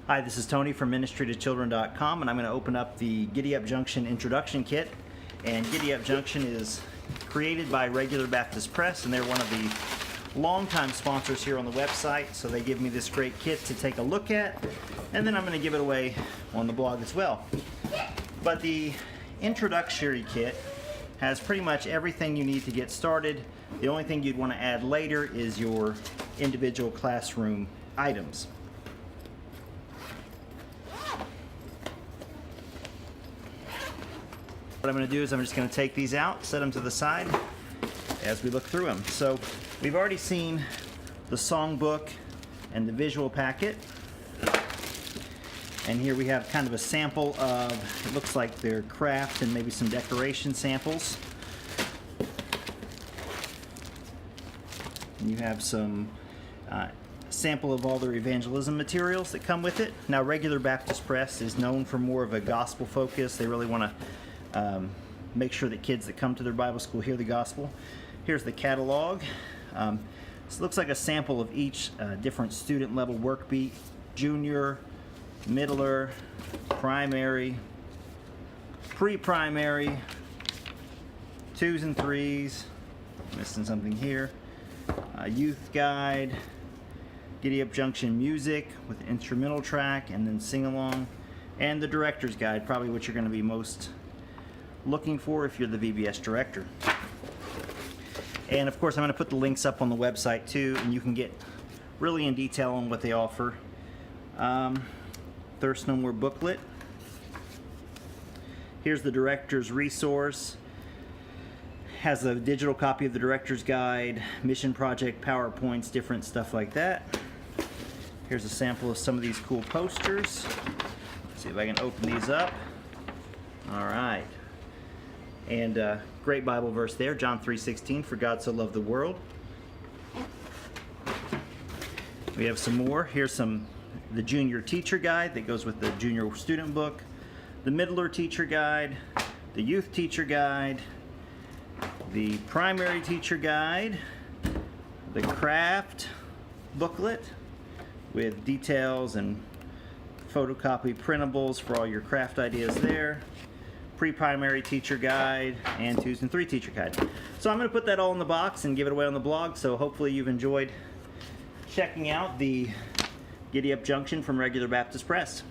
Hi, this is Tony from ministrytochildren.com, and I'm going to open up the GiddyUp Junction introduction kit. And GiddyUp Junction is created by Regular Baptist Press, and they're one of the longtime sponsors here on the website. So they give me this great kit to take a look at, and then I'm going to give it away on the blog as well. But the introductory kit has pretty much everything you need to get started. The only thing you'd want to add later is your individual classroom items. What I'm going to do is I'm just going to take these out, set them to the side as we look through them. So we've already seen the songbook and the visual packet. And here we have kind of a sample of, it looks like their craft and maybe some decoration samples. And you have some sample of all their evangelism materials that come with it. Now, Regular Baptist Press is known for more of a gospel focus. They really want to make sure that kids that come to their Bible school hear the gospel. Here's the catalog. This looks like a sample of each different student level workbeat: junior, middler, primary, pre-primary, 2s and 3s, missing something here, youth guide, GiddyUp Junction music with instrumental track, and then sing-along, and the director's guide, probably what you're going to be most looking for if you're the VBS director. And of course I'm going to put the links up on the website too, and you can get really in detail on what they offer. Thirst No More booklet. Here's the director's resource. Has a digital copy of the director's guide, mission project, PowerPoints, different stuff like that. Here's a sample of some of these cool posters. Let's see if I can open these up. All right. And great Bible verse there, John 3:16, for God so loved the world. We have some more. Here's the junior teacher guide that goes with the junior student book, the middler teacher guide, the youth teacher guide, the primary teacher guide, the craft booklet with details and photocopy printables for all your craft ideas there, pre-primary teacher guide, and 2s and 3 teacher guide. So I'm going to put that all in the box and give it away on the blog, so hopefully you've enjoyed checking out the GiddyUp Junction from Regular Baptist Press.